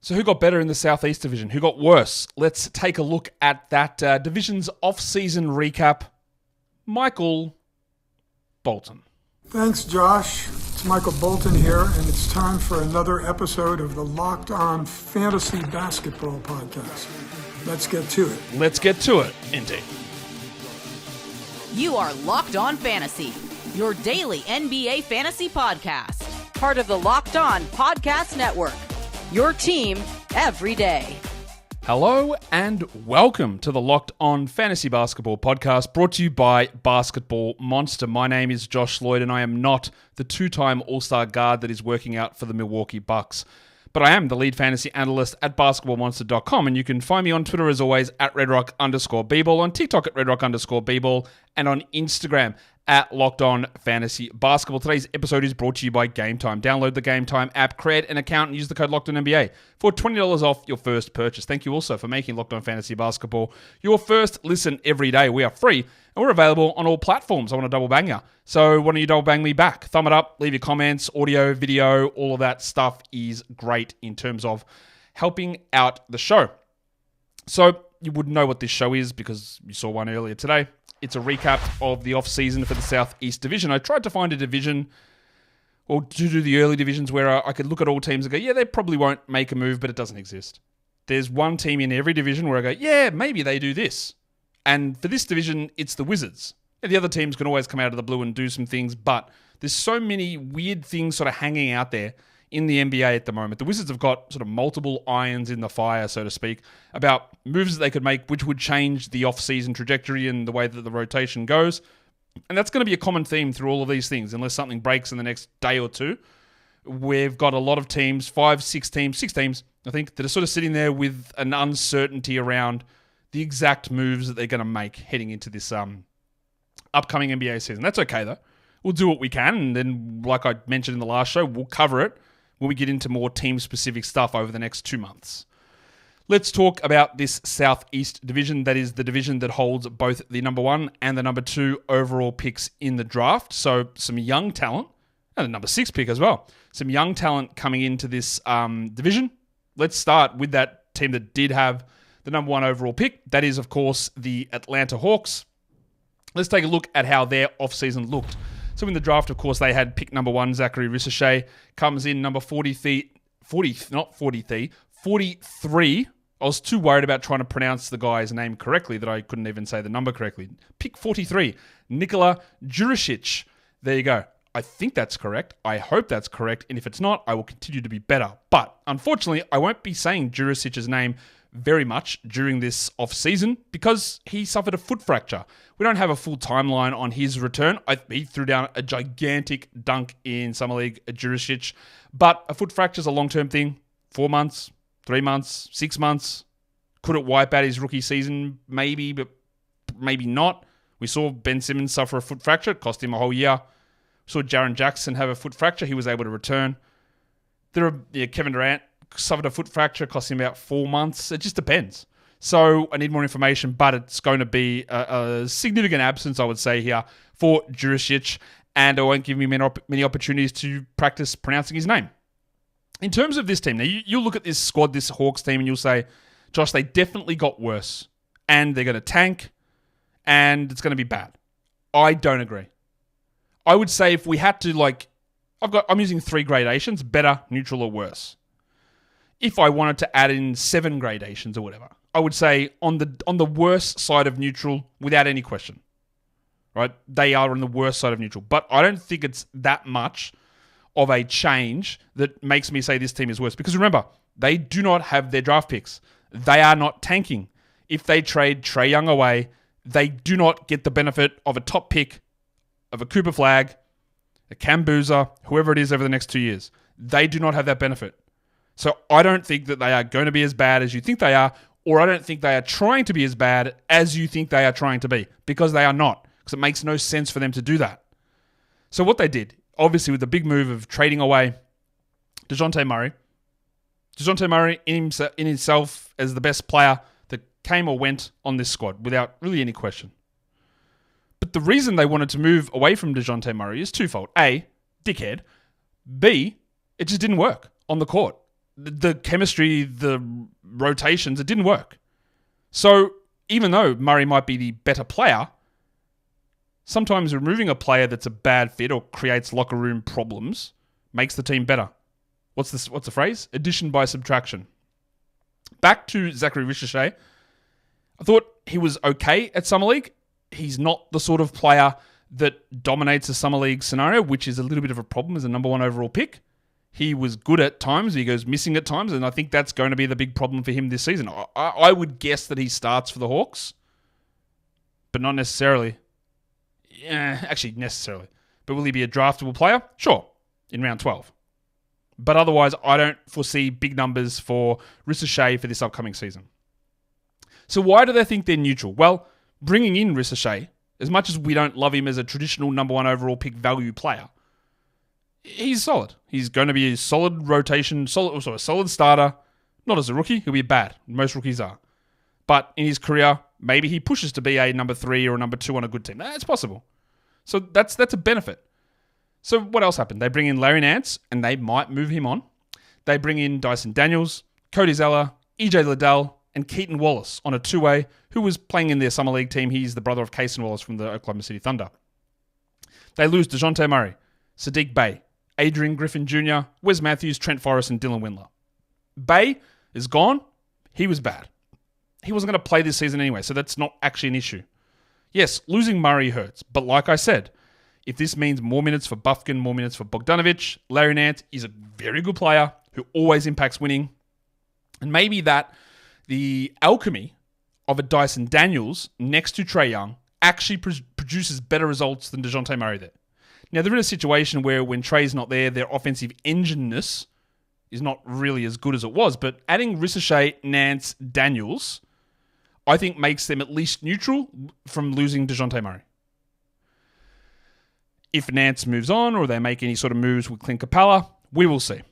So who got better in the Southeast Division? Who got worse? Let's take a look at that division's off-season recap. Michael Bolton. Thanks, Josh. It's Michael Bolton here, and it's time for another episode of the Locked On Fantasy Basketball Podcast. Let's get to it. Let's get to it, indeed. You are Locked On Fantasy, your daily NBA fantasy podcast. Part of the Locked On Podcast Network. Your team every day. Hello and welcome to the Locked On Fantasy Basketball Podcast, brought to you by Basketball Monster. My name is Josh Lloyd, and I am not the two-time All-Star guard that is working out for the Milwaukee Bucks. But I am the lead fantasy analyst at basketballmonster.com, and you can find me on Twitter as always at redrock_bball, on TikTok at redrock_bball, and on Instagram at Locked On Fantasy Basketball. Today's episode is brought to you by Game Time. Download the Game Time app, create an account, and use the code Locked On NBA for $20 off your first purchase. Thank you also for making Locked On Fantasy Basketball your first listen every day. We are free, and we're available on all platforms. I want to double bang you. So why don't you double bang me back? Thumb it up, leave your comments, audio, video, all of that stuff is great in terms of helping out the show. So you would know what this show is because you saw one earlier today. It's a recap of the off-season for the Southeast Division. I tried to find a division, or to do the early divisions where I could look at all teams and go, yeah, they probably won't make a move, but it doesn't exist. There's one team in every division where I go, yeah, maybe they do this. And for this division, it's the Wizards. The other teams can always come out of the blue and do some things, but there's so many weird things sort of hanging out there in the NBA at the moment. The Wizards have got sort of multiple irons in the fire, so to speak, about moves that they could make which would change the off-season trajectory and the way that the rotation goes. And that's going to be a common theme through all of these things, unless something breaks in the next day or two. We've got a lot of teams, six teams, I think, that are sort of sitting there with an uncertainty around the exact moves that they're going to make heading into this upcoming NBA season. That's okay, though. We'll do what we can, and then, like I mentioned in the last show, we'll cover it when we get into more team-specific stuff over the next 2 months. Let's talk about this Southeast Division. That is the division that holds both the number 1 and the number 2 overall picks in the draft. So some young talent, and the number 6 pick as well. Some young talent coming into this division. Let's start with that team that did have the number 1 overall pick. That is, of course, the Atlanta Hawks. Let's take a look at how their offseason looked. So in the draft, of course, they had pick number 1, Zachary Ricochet, comes in number 43. I was too worried about trying to pronounce the guy's name correctly that I couldn't even say the number correctly. Pick 43, Nikola Jurisic. There you go. I think that's correct. I hope that's correct. And if it's not, I will continue to be better. But unfortunately, I won't be saying Jurisic's name very much during this off-season because he suffered a foot fracture. We don't have a full timeline on his return. He threw down a gigantic dunk in Summer League at Jurisic, but a foot fracture is a long-term thing. 4 months, 3 months, 6 months. Could it wipe out his rookie season? Maybe, but maybe not. We saw Ben Simmons suffer a foot fracture. It cost him a whole year. We saw Jaren Jackson have a foot fracture. He was able to return. Kevin Durant suffered a foot fracture, cost him about 4 months. It just depends. So I need more information, but it's going to be a significant absence, I would say, here for Jurisic, and it won't give me many opportunities to practice pronouncing his name. In terms of this team, now you'll look at this squad, this Hawks team, and you'll say, Josh, they definitely got worse, and they're going to tank, and it's going to be bad. I don't agree. I would say if we had to, I'm using 3 gradations, better, neutral, or worse. If I wanted to add in 7 gradations or whatever, I would say on the worst side of neutral without any question. Right? They are on the worst side of neutral. But I don't think it's that much of a change that makes me say this team is worse. Because remember, they do not have their draft picks. They are not tanking. If they trade Trae Young away, they do not get the benefit of a top pick of a Cooper Flag, a Cam Boozer, whoever it is over the next 2 years. They do not have that benefit. So I don't think that they are going to be as bad as you think they are, or I don't think they are trying to be as bad as you think they are trying to be, because they are not, because it makes no sense for them to do that. So what they did, obviously with the big move of trading away DeJounte Murray in himself as the best player that came or went on this squad without really any question. But the reason they wanted to move away from DeJounte Murray is twofold. A, dickhead. B, it just didn't work on the court. the chemistry, the rotations, it didn't work. So even though Murray might be the better player, sometimes removing a player that's a bad fit or creates locker room problems makes the team better. What's the phrase? Addition by subtraction. Back to Zachary Ricochet. I thought he was okay at Summer League. He's not the sort of player that dominates a Summer League scenario, which is a little bit of a problem as a number 1 overall pick. He was good at times. He goes missing at times, and I think that's going to be the big problem for him this season. I would guess that he starts for the Hawks, but not necessarily. Yeah, actually, necessarily. But will he be a draftable player? Sure, in round 12. But otherwise, I don't foresee big numbers for Ricochet for this upcoming season. So why do they think they're neutral? Well, bringing in Ricochet, as much as we don't love him as a traditional number 1 overall pick value player, he's solid. He's going to be a solid rotation, solid starter. Not as a rookie, he'll be bad. Most rookies are. But in his career, maybe he pushes to be a number 3 or a number 2 on a good team. That's possible. So that's a benefit. So what else happened? They bring in Larry Nance, and they might move him on. They bring in Dyson Daniels, Cody Zeller, EJ Liddell, and Keaton Wallace on a 2-way, who was playing in their Summer League team. He's the brother of Cason Wallace from the Oklahoma City Thunder. They lose DeJounte Murray, Sadiq Bey, Adrian Griffin Jr., Wes Matthews, Trent Forrest, and Dylan Windler. Bey is gone. He was bad. He wasn't going to play this season anyway, so that's not actually an issue. Yes, losing Murray hurts, but like I said, if this means more minutes for Bufkin, more minutes for Bogdanovic, Larry Nance is a very good player who always impacts winning. And maybe that the alchemy of a Dyson Daniels next to Trae Young actually produces better results than DeJounte Murray there. Now, they're in a situation where when Trae's not there, their offensive engineness is not really as good as it was. But adding Ricochet, Nance, Daniels, I think makes them at least neutral from losing DeJounte Murray. If Nance moves on or they make any sort of moves with Clint Capella, we will see.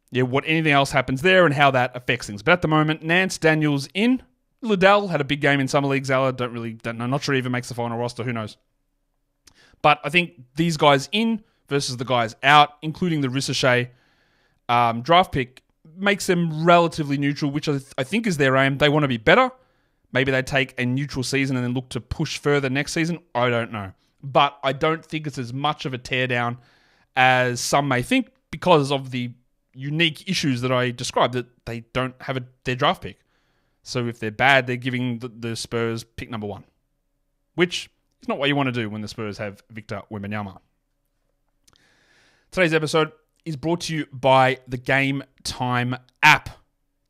Yeah, what anything else happens there and how that affects things. But at the moment, Nance, Daniels in. Liddell had a big game in Summer League. Zeller, don't know. Not sure he even makes the final roster. Who knows? But I think these guys in versus the guys out, including the Ricochet draft pick, makes them relatively neutral, which I think is their aim. They want to be better. Maybe they take a neutral season and then look to push further next season. I don't know. But I don't think it's as much of a teardown as some may think because of the unique issues that I described, that they don't have their draft pick. So if they're bad, they're giving the Spurs pick number 1, which is not what you want to do when the Spurs have Victor Wembanyama. Today's episode is brought to you by the Game Time app.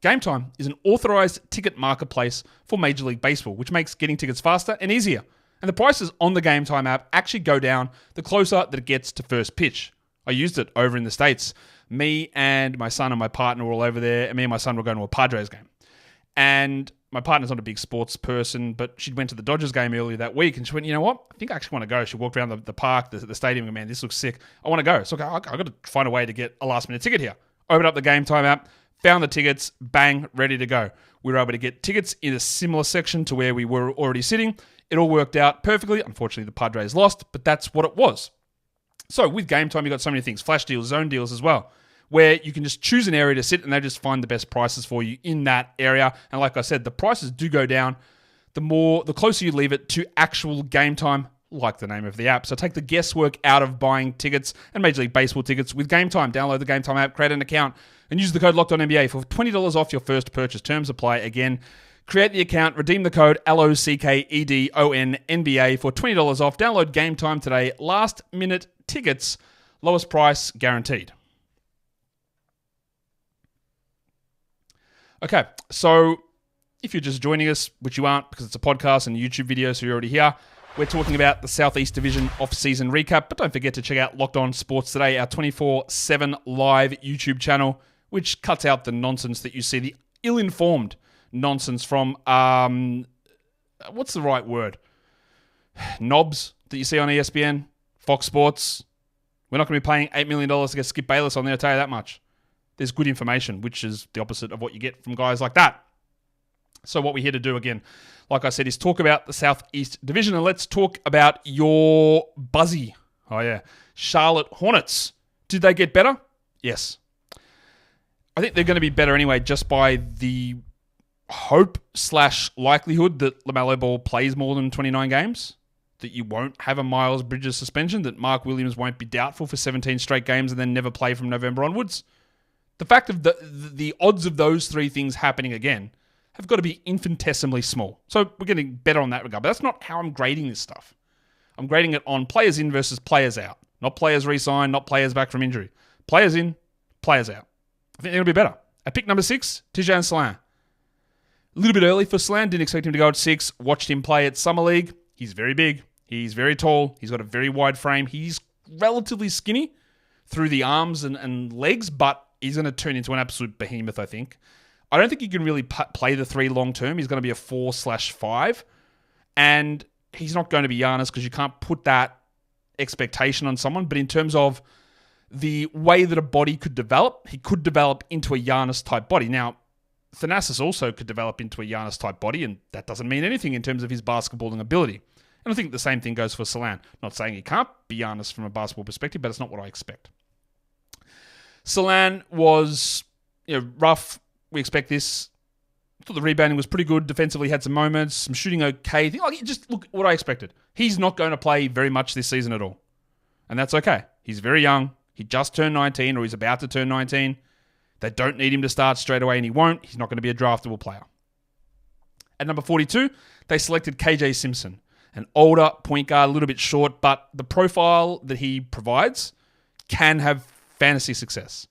Game Time is an authorized ticket marketplace for Major League Baseball, which makes getting tickets faster and easier. And the prices on the Game Time app actually go down the closer that it gets to first pitch. I used it over in the States. Me and my son and my partner were all over there, and me and my son were going to a Padres game. And my partner's not a big sports person, but she went to the Dodgers game earlier that week, and she went, you know what? I think I actually want to go. She walked around the park, the stadium, and man, this looks sick. I want to go. So I've got to find a way to get a last-minute ticket here. Opened up the Game Time app, found the tickets, bang, ready to go. We were able to get tickets in a similar section to where we were already sitting. It all worked out perfectly. Unfortunately, the Padres lost, but that's what it was. So with Game Time, you've got so many things. Flash deals, zone deals as well, where you can just choose an area to sit and they just find the best prices for you in that area. And like I said, the prices do go down the closer you leave it to actual game time, like the name of the app. So take the guesswork out of buying tickets and Major League Baseball tickets with Game Time. Download the Game Time app, create an account, and use the code LOCKEDONNBA for $20 off your first purchase. Terms apply. Again, create the account, redeem the code LOCKEDONNBA for $20 off. Download Game Time today. Last minute tickets, lowest price guaranteed. Okay, so if you're just joining us, which you aren't because it's a podcast and a YouTube video, so you're already here, we're talking about the Southeast Division off-season recap. But don't forget to check out Locked On Sports Today, our 24/7 live YouTube channel, which cuts out the nonsense that you see, the ill-informed nonsense from, what's the right word? Knobs that you see on ESPN, Fox Sports. We're not going to be paying $8 million to get Skip Bayless on there, I'll tell you that much. There's good information, which is the opposite of what you get from guys like that. So what we're here to do, again, like I said, is talk about the Southeast Division, and let's talk about your buzzy. Oh, yeah. Charlotte Hornets. Did they get better? Yes. I think they're going to be better anyway just by the hope/likelihood that LaMelo Ball plays more than 29 games, that you won't have a Miles Bridges suspension, that Mark Williams won't be doubtful for 17 straight games and then never play from November onwards. The fact of the odds of those three things happening again have got to be infinitesimally small. So we're getting better on that regard. But that's not how I'm grading this stuff. I'm grading it on players in versus players out. Not players re-signed, not players back from injury. Players in, players out. I think they're going to be better. At pick number 6, Tijan Slan. A little bit early for Slan. Didn't expect him to go at 6. Watched him play at Summer League. He's very big. He's very tall. He's got a very wide frame. He's relatively skinny through the arms and legs, but he's going to turn into an absolute behemoth, I think. I don't think he can really play the 3 long term. He's going to be a 4/5. And he's not going to be Giannis because you can't put that expectation on someone. But in terms of the way that a body could develop, he could develop into a Giannis-type body. Now, Thanasis also could develop into a Giannis-type body, and that doesn't mean anything in terms of his basketballing ability. And I think the same thing goes for Salan. Not saying he can't be Giannis from a basketball perspective, but it's not what I expect. Salan was rough. We expect this. I thought the rebounding was pretty good. Defensively had some moments. Some shooting okay. Just look what I expected. He's not going to play very much this season at all. And that's okay. He's very young. He just turned 19 or he's about to turn 19. They don't need him to start straight away and he won't. He's not going to be a draftable player. At number 42, they selected KJ Simpson. An older point guard, a little bit short, but the profile that he provides can have fantasy success.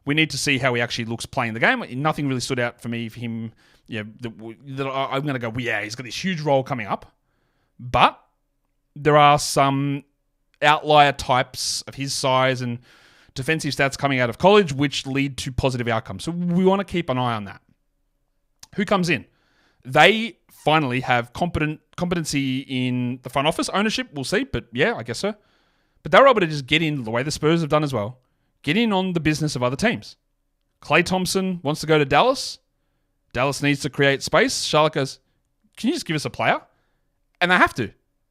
We need to see how he actually looks playing the game. Nothing really stood out for me for him. That I'm going to go, he's got this huge role coming up. But there are some outlier types of his size and defensive stats coming out of college which lead to positive outcomes. So we want to keep an eye on that. Who comes in? They finally have competency in the front office. Ownership, we'll see, but yeah, I guess so. But they were able to just get in the way the Spurs have done as well. Get in on the business of other teams. Klay Thompson wants to go to Dallas. Dallas needs to create space. Charlotte goes, can you just give us a player? And they have to.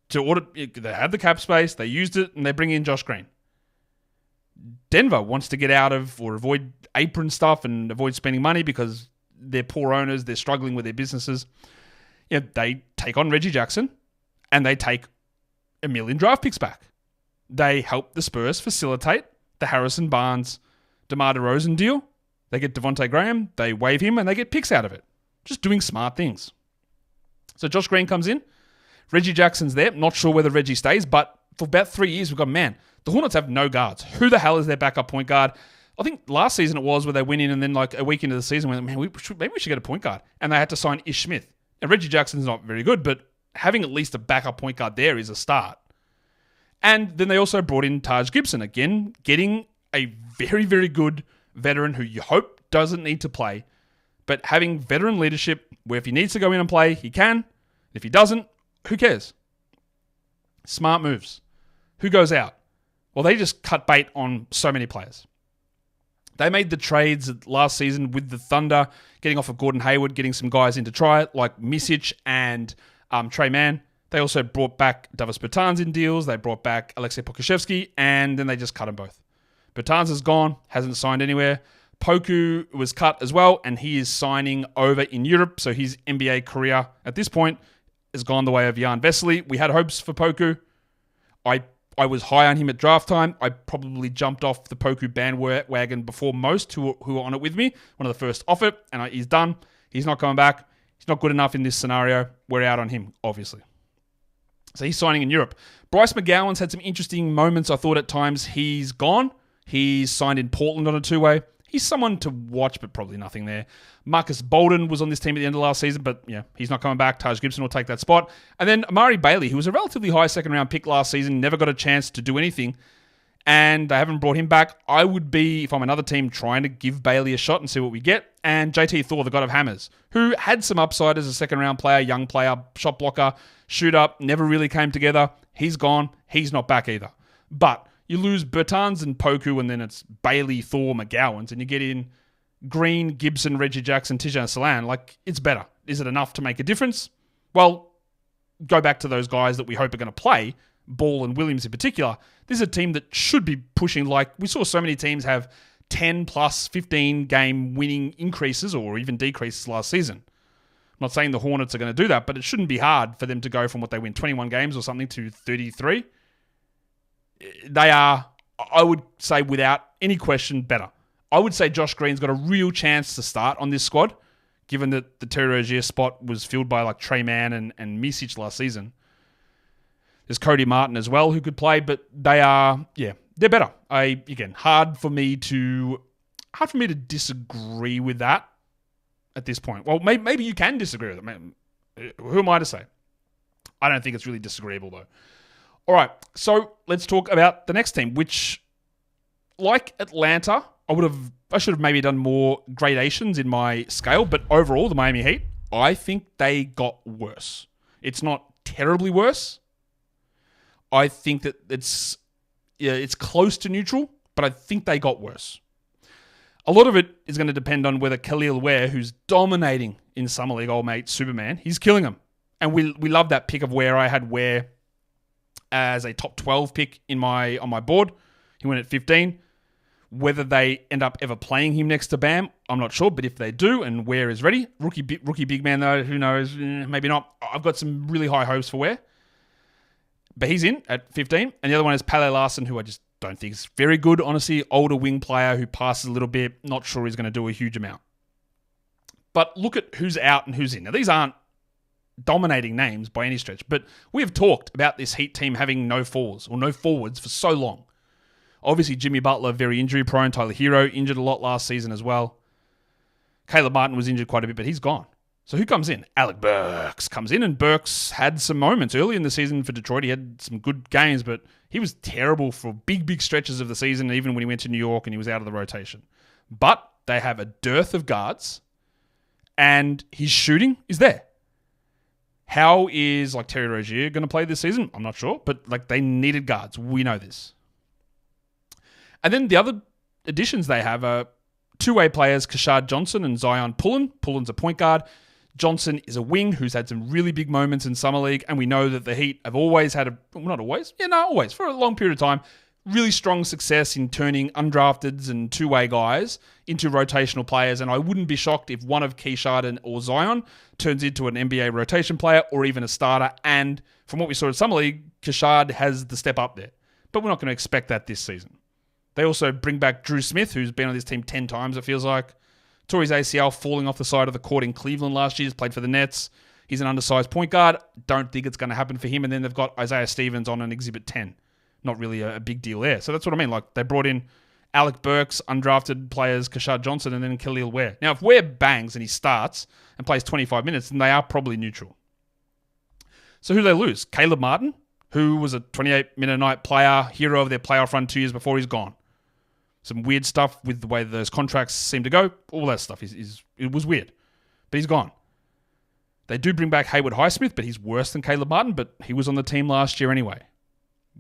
They had the cap space, they used it, and they bring in Josh Green. Denver wants to get out of or avoid apron stuff and avoid spending money because they're poor owners, they're struggling with their businesses. They take on Reggie Jackson and they take $1 million draft picks back. They help the Spurs facilitate the Harrison Barnes, DeMar DeRozan deal. They get Devontae Graham, they waive him, and they get picks out of it. Just doing smart things. So Josh Green comes in. Reggie Jackson's there. Not sure whether Reggie stays, but for about 3 years, we've got, the Hornets have no guards. Who the hell is their backup point guard? I think last season it was where they went in and then like a week into the season went, maybe we should get a point guard. And they had to sign Ish Smith. And Reggie Jackson's not very good, but having at least a backup point guard there is a start. And then they also brought in Taj Gibson. Again, getting a very, very good veteran who you hope doesn't need to play, but having veteran leadership where if he needs to go in and play, he can. If he doesn't, who cares? Smart moves. Who goes out? Well, they just cut bait on so many players. They made the trades last season with the Thunder, getting off of Gordon Hayward, getting some guys in to try it, like Misic and Trey Mann. They also brought back Davis Bertans in deals. They brought back Alexei Pokusevski, and then they just cut them both. Bertans is gone, hasn't signed anywhere. Poku was cut as well, and he is signing over in Europe, so his NBA career at this point has gone the way of Jan Vesely. We had hopes for Poku. I was high on him at draft time. I probably jumped off the Poku bandwagon before most who were on it with me. One of the first off it, and he's done. He's not coming back. He's not good enough in this scenario. We're out on him, obviously. So he's signing in Europe. Bryce McGowan's had some interesting moments, I thought, at times. He's gone. He's signed in Portland on a two-way. He's someone to watch, but probably nothing there. Marcus Bolden was on this team at the end of last season, but yeah, he's not coming back. Taj Gibson will take that spot. And then Amari Bailey, who was a relatively high second-round pick last season, never got a chance to do anything, and they haven't brought him back. I would be, if I'm another team, trying to give Bailey a shot and see what we get. And JT Thor, the god of hammers, who had some upside as a second-round player, young player, shot blocker, shooter, never really came together. He's gone. He's not back either. But you lose Bertans and Poku, and then it's Bailey, Thor, McGowan's, and you get in Green, Gibson, Reggie Jackson, Tijan Salan. Like, it's better. Is it enough to make a difference? Well, go back to those guys that we hope are going to play, Ball and Williams in particular. This is a team that should be pushing, like, we saw so many teams have 10 plus 15 game winning increases or even decreases last season. I'm not saying the Hornets are going to do that, but it shouldn't be hard for them to go from what they win 21 games or something to 33. They are, I would say without any question, better. I would say Josh Green's got a real chance to start on this squad, given that the Terry Rozier spot was filled by like Trey Mann and Misic last season. There's Cody Martin as well who could play, but they're better. Hard for me to disagree with that at this point. Well, maybe you can disagree with it. Who am I to say? I don't think it's really disagreeable though. All right, so let's talk about the next team, which, like Atlanta, I should have maybe done more gradations in my scale, but overall, the Miami Heat, I think they got worse. It's not terribly worse. I think that it's close to neutral, but I think they got worse. A lot of it is going to depend on whether Khalil Ware, who's dominating in Summer League, old mate Superman, he's killing them. And we love that pick of Ware. I had Ware as a top 12 pick on my board. He went at 15. Whether they end up ever playing him next to Bam, I'm not sure. But if they do and Ware is ready, rookie big man though, who knows? Maybe not. I've got some really high hopes for Ware. But he's in at 15. And the other one is Pele Larson, who I just don't think is very good, honestly. Older wing player who passes a little bit. Not sure he's going to do a huge amount. But look at who's out and who's in. Now, these aren't dominating names by any stretch. But we have talked about this Heat team having no fours or no forwards for so long. Obviously, Jimmy Butler, very injury prone. Tyler Hero, injured a lot last season as well. Caleb Martin was injured quite a bit, but he's gone. So who comes in? Alec Burks comes in, and Burks had some moments early in the season for Detroit. He had some good games, but he was terrible for big stretches of the season, even when he went to New York and he was out of the rotation. But they have a dearth of guards, and his shooting is there. How is Terry Rozier going to play this season? I'm not sure, but they needed guards. We know this. And then the other additions they have are two-way players, Kashad Johnson and Zion Pullen. Pullen's a point guard. Johnson is a wing who's had some really big moments in Summer League, and we know that the Heat have always had always, for a long period of time, really strong success in turning undrafteds and two-way guys into rotational players, and I wouldn't be shocked if one of Kashad or Zion turns into an NBA rotation player or even a starter, and from what we saw in Summer League, Kashad has the step up there. But we're not going to expect that this season. They also bring back Drew Smith, who's been on this team 10 times, it feels like. Tore his ACL falling off the side of the court in Cleveland last year. He's played for the Nets. He's an undersized point guard. Don't think it's going to happen for him. And then they've got Isaiah Stevens on an Exhibit 10. Not really a big deal there. So that's what I mean. They brought in Alec Burks, undrafted players, Kashad Johnson, and then Khalil Ware. Now, if Ware bangs and he starts and plays 25 minutes, then they are probably neutral. So who do they lose? Caleb Martin, who was a 28-minute-a-night player, hero of their playoff run 2 years before. He's gone. Some weird stuff with the way those contracts seem to go. All that stuff it was weird. But he's gone. They do bring back Haywood Highsmith, but he's worse than Caleb Martin, but he was on the team last year anyway.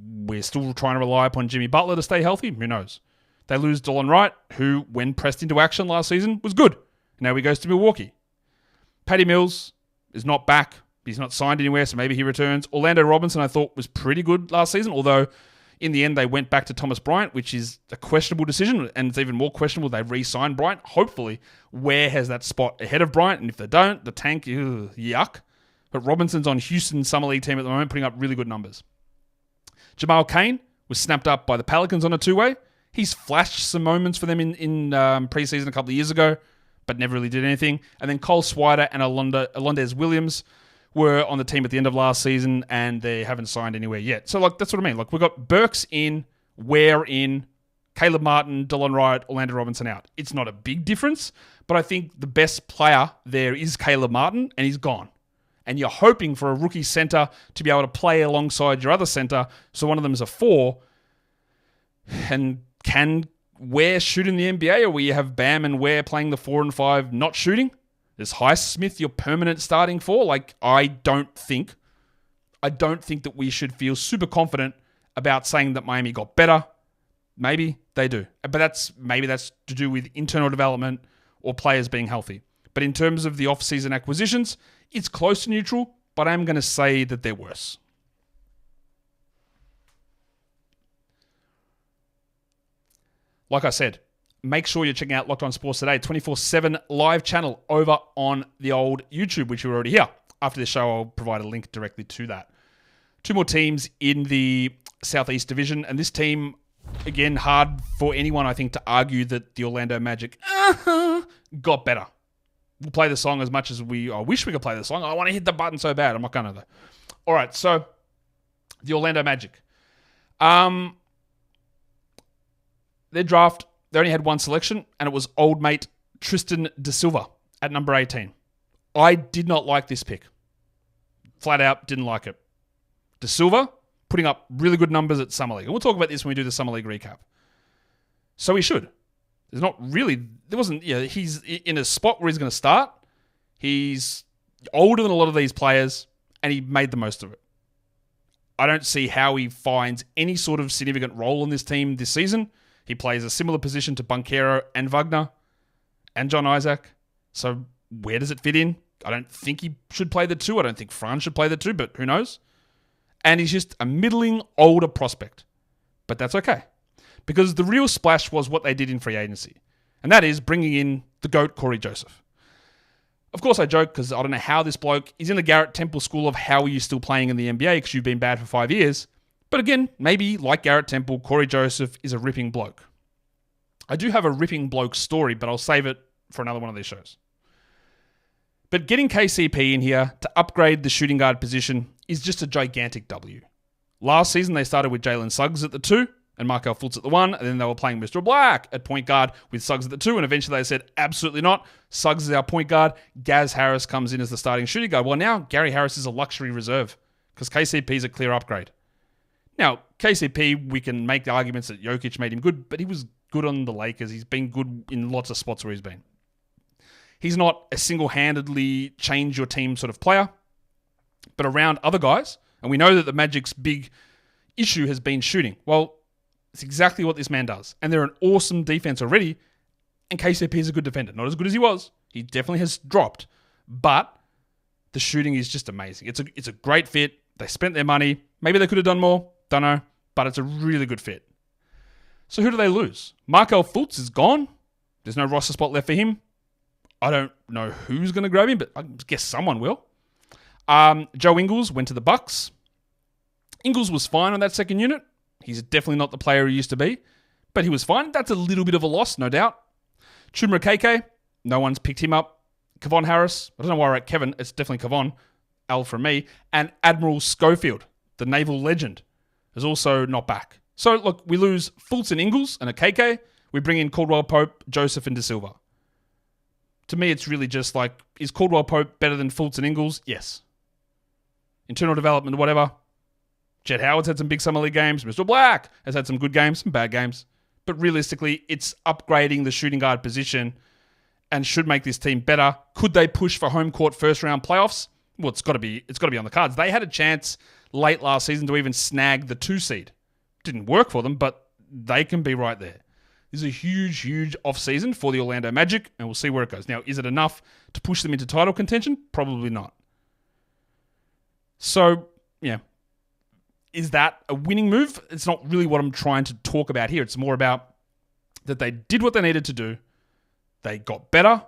We're still trying to rely upon Jimmy Butler to stay healthy. Who knows? They lose Delon Wright, who, when pressed into action last season, was good. Now he goes to Milwaukee. Patty Mills is not back. He's not signed anywhere, so maybe he returns. Orlando Robinson, I thought, was pretty good last season, although in the end, they went back to Thomas Bryant, which is a questionable decision, and it's even more questionable they re-signed Bryant. Hopefully, Ware has that spot ahead of Bryant, and if they don't, the tank, yuck. But Robinson's on Houston's Summer League team at the moment, putting up really good numbers. Jamal Cain was snapped up by the Pelicans on a two-way. He's flashed some moments for them in preseason a couple of years ago, but never really did anything. And then Cole Swider and Alondes Williams were on the team at the end of last season, and they haven't signed anywhere yet. So, that's what I mean. We've got Burks in, Ware in, Caleb Martin, Delon Wright, Orlando Robinson out. It's not a big difference, but I think the best player there is Caleb Martin, and he's gone. And you're hoping for a rookie center to be able to play alongside your other center, so one of them is a 4. And can Ware shoot in the NBA, or will you have Bam and Ware playing the 4 and 5 not shooting? Is Highsmith your permanent starting 4? I don't think that we should feel super confident about saying that Miami got better. Maybe they do. But maybe that's to do with internal development or players being healthy. But in terms of the off-season acquisitions, it's close to neutral, but I'm going to say that they're worse. Like I said, make sure you're checking out Locked On Sports Today, 24/7 live channel over on the old YouTube, which you're already here. After this show, I'll provide a link directly to that. Two more teams in the Southeast Division, and this team, again, hard for anyone, I think, to argue that the Orlando Magic got better. We'll play the song as much as I wish we could play the song. I want to hit the button so bad. I'm not going to, though. All right, so the Orlando Magic. Their draft, they only had one selection, and it was old mate Tristan Da Silva at number 18. I did not like this pick. Flat out, didn't like it. Da Silva putting up really good numbers at Summer League. And we'll talk about this when we do the Summer League recap. So he should. He's in a spot where he's going to start. He's older than a lot of these players, and he made the most of it. I don't see how he finds any sort of significant role in this team this season. He plays a similar position to Banchero and Wagner and John Isaac. So where does it fit in? I don't think he should play the two. I don't think Franz should play the two, but who knows? And he's just a middling, older prospect. But that's okay. Because the real splash was what they did in free agency. And that is bringing in the GOAT, Corey Joseph. Of course, I joke because I don't know how this bloke is in the Garrett Temple school of how are you still playing in the NBA because you've been bad for 5 years. But again, maybe like Garrett Temple, Corey Joseph is a ripping bloke. I do have a ripping bloke story, but I'll save it for another one of these shows. But getting KCP in here to upgrade the shooting guard position is just a gigantic W. Last season, they started with Jalen Suggs at the 2 and Markelle Fultz at the 1, and then they were playing Mr. Black at point guard with Suggs at the 2, and eventually they said, absolutely not. Suggs is our point guard. Gaz Harris comes in as the starting shooting guard. Well, now Gary Harris is a luxury reserve because KCP is a clear upgrade. Now, KCP, we can make the arguments that Jokic made him good, but he was good on the Lakers. He's been good in lots of spots where he's been. He's not a single-handedly change your team sort of player, but around other guys, and we know that the Magic's big issue has been shooting. Well, it's exactly what this man does. And they're an awesome defense already, and KCP is a good defender. Not as good as he was. He definitely has dropped, but the shooting is just amazing. It's a great fit. They spent their money. Maybe they could have done more. Don't know. But it's a really good fit. So who do they lose? Markelle Fultz is gone. There's no roster spot left for him. I don't know who's going to grab him, but I guess someone will. Joe Ingles went to the Bucks. Ingles was fine on that second unit. He's definitely not the player he used to be, but he was fine. That's a little bit of a loss, no doubt. Chuma Okeke, no one's picked him up. Kevon Harris, I don't know why I wrote Kevin. It's definitely Kevon. L from me. And Admiral Schofield, the naval legend, is also not back. So, look, we lose Fultz and Ingles and Okeke. We bring in Caldwell Pope, Joseph, and Da Silva. To me, it's really just like, is Caldwell Pope better than Fultz and Ingles? Yes. Internal development, whatever. Chet Howard's had some big summer league games. Mr. Black has had some good games, some bad games. But realistically, it's upgrading the shooting guard position and should make this team better. Could they push for home court first round playoffs? Well, it's got to be on the cards. They had a chance late last season to even snag the 2 seed. Didn't work for them, but they can be right there. This is a huge, huge offseason for the Orlando Magic, and we'll see where it goes. Now, is it enough to push them into title contention? Probably not. So, yeah. Is that a winning move? It's not really what I'm trying to talk about here. It's more about that they did what they needed to do. They got better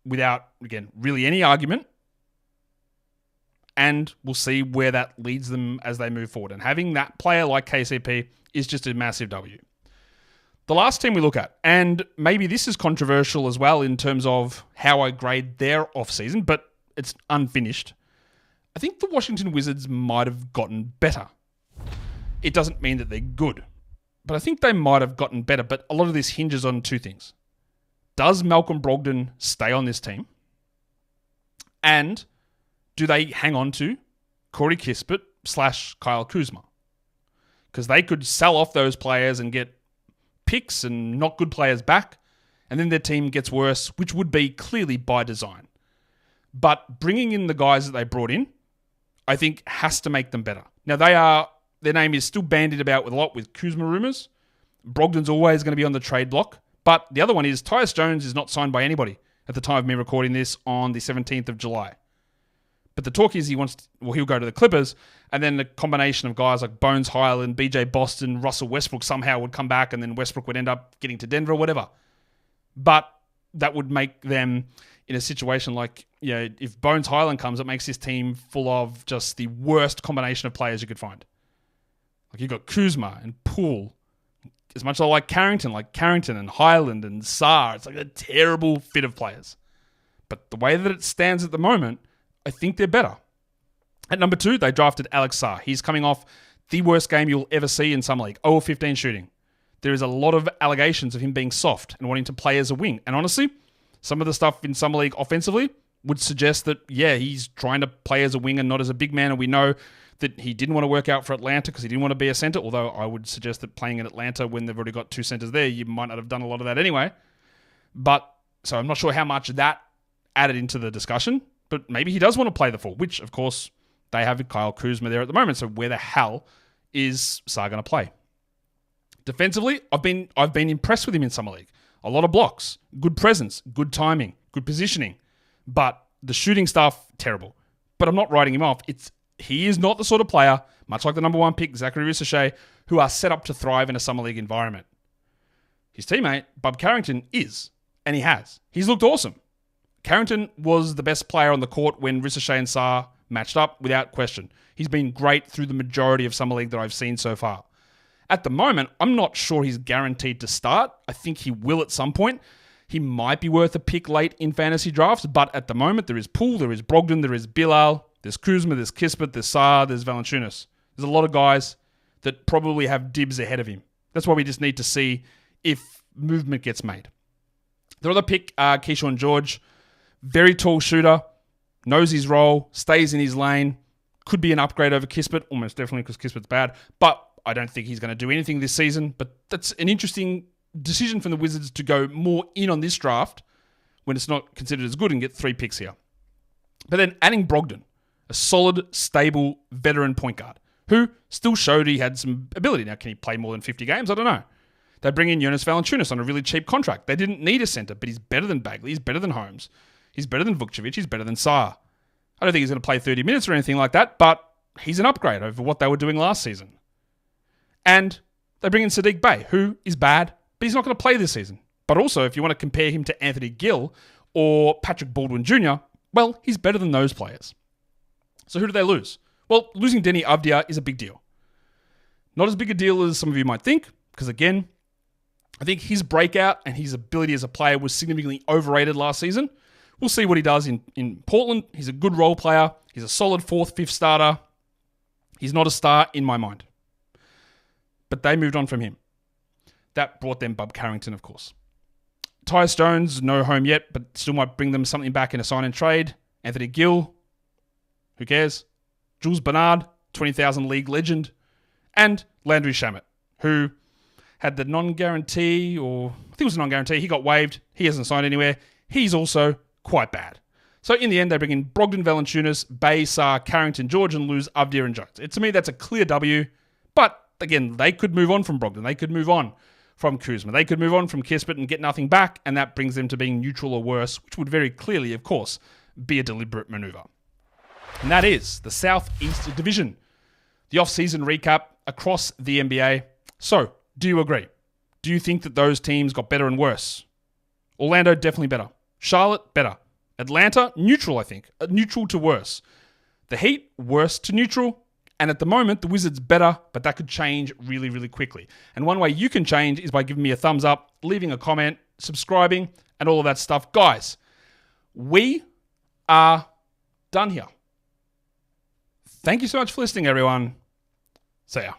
without, again, really any argument. And we'll see where that leads them as they move forward. And having that player like KCP is just a massive W. The last team we look at, and maybe this is controversial as well in terms of how I grade their offseason, but it's unfinished. I think the Washington Wizards might have gotten better. It doesn't mean that they're good, but I think they might have gotten better. But a lot of this hinges on 2 things. Does Malcolm Brogdon stay on this team? And do they hang on to Corey Kispert / Kyle Kuzma? Because they could sell off those players and get picks and not good players back, and then their team gets worse, which would be clearly by design. But bringing in the guys that they brought in, I think has to make them better. Now, their name is still bandied about with a lot with Kuzma rumors. Brogdon's always going to be on the trade block. But the other one is Tyus Jones is not signed by anybody at the time of me recording this on the 17th of July. But the talk is he'll go to the Clippers, and then the combination of guys like Bones Highland, BJ Boston, Russell Westbrook somehow would come back, and then Westbrook would end up getting to Denver or whatever. But that would make them in a situation like, if Bones Highland comes, it makes this team full of just the worst combination of players you could find. Like you've got Kuzma and Poole. As much as I like Carrington and Highland and Sarr, it's like a terrible fit of players. But the way that it stands at the moment, I think they're better. At number 2, they drafted Alex Sarr. He's coming off the worst game you'll ever see in Summer League. 0 of 15 shooting. There is a lot of allegations of him being soft and wanting to play as a wing. And honestly, some of the stuff in Summer League offensively would suggest that, he's trying to play as a wing and not as a big man. And we know that he didn't want to work out for Atlanta because he didn't want to be a center, although I would suggest that playing in Atlanta when they've already got 2 centers there, you might not have done a lot of that anyway. So I'm not sure how much that added into the discussion, but maybe he does want to play the 4, which, of course, they have Kyle Kuzma there at the moment. So where the hell is Sarr going to play? Defensively, I've been impressed with him in Summer League. A lot of blocks, good presence, good timing, good positioning, but the shooting stuff, terrible. But I'm not writing him off. He is not the sort of player, much like the number 1 pick, Zachary Ricochet, who are set up to thrive in a Summer League environment. His teammate, Bub Carrington, is, and he has. He's looked awesome. Carrington was the best player on the court when Ricochet and Sarr matched up, without question. He's been great through the majority of Summer League that I've seen so far. At the moment, I'm not sure he's guaranteed to start. I think he will at some point. He might be worth a pick late in fantasy drafts, but at the moment, there is Poole, there is Brogdon, there is Bilal, there's Kuzma, there's Kispert, there's Sarr, there's Valanciunas. There's a lot of guys that probably have dibs ahead of him. That's why we just need to see if movement gets made. The other pick, Keyshawn George, very tall shooter, knows his role, stays in his lane, could be an upgrade over Kispert, almost definitely because Kispert's bad, but I don't think he's going to do anything this season. But that's an interesting decision from the Wizards to go more in on this draft when it's not considered as good and get 3 picks here. But then adding Brogdon, a solid, stable, veteran point guard who still showed he had some ability. Now, can he play more than 50 games? I don't know. They bring in Jonas Valanciunas on a really cheap contract. They didn't need a center, but he's better than Bagley. He's better than Holmes. He's better than Vukcevic. He's better than Sarr. I don't think he's going to play 30 minutes or anything like that, but he's an upgrade over what they were doing last season. And they bring in Sadiq Bey, who is bad, but he's not going to play this season. But also, if you want to compare him to Anthony Gill or Patrick Baldwin Jr., well, he's better than those players. So who do they lose? Well, losing Denny Avdia is a big deal. Not as big a deal as some of you might think, because again, I think his breakout and his ability as a player was significantly overrated last season. We'll see what he does in Portland. He's a good role player. He's a solid 4th, 5th starter. He's not a star in my mind. But they moved on from him. That brought them Bub Carrington, of course. Tyus Jones, no home yet, but still might bring them something back in a sign and trade. Anthony Gill, who cares? Jules Bernard, 20,000 league legend. And Landry Shamet, who had the non-guarantee, or I think it was a non-guarantee. He got waived. He hasn't signed anywhere. He's also quite bad. So in the end, they bring in Brogdon, Valanciunas, Bey, Sarr, Carrington, George, and lose Avdia and Jones. To me, that's a clear W. But again, they could move on from Brogdon. They could move on from Kuzma. They could move on from Kispert and get nothing back, and that brings them to being neutral or worse, which would very clearly, of course, be a deliberate maneuver. And that is the Southeast Division. The off-season recap across the NBA. So, do you agree? Do you think that those teams got better and worse? Orlando, definitely better. Charlotte, better. Atlanta, neutral, I think. Neutral to worse. The Heat, worse to neutral. And at the moment, the Wizards better, but that could change really, really quickly. And one way you can change is by giving me a thumbs up, leaving a comment, subscribing, and all of that stuff. Guys, we are done here. Thank you so much for listening, everyone. See ya.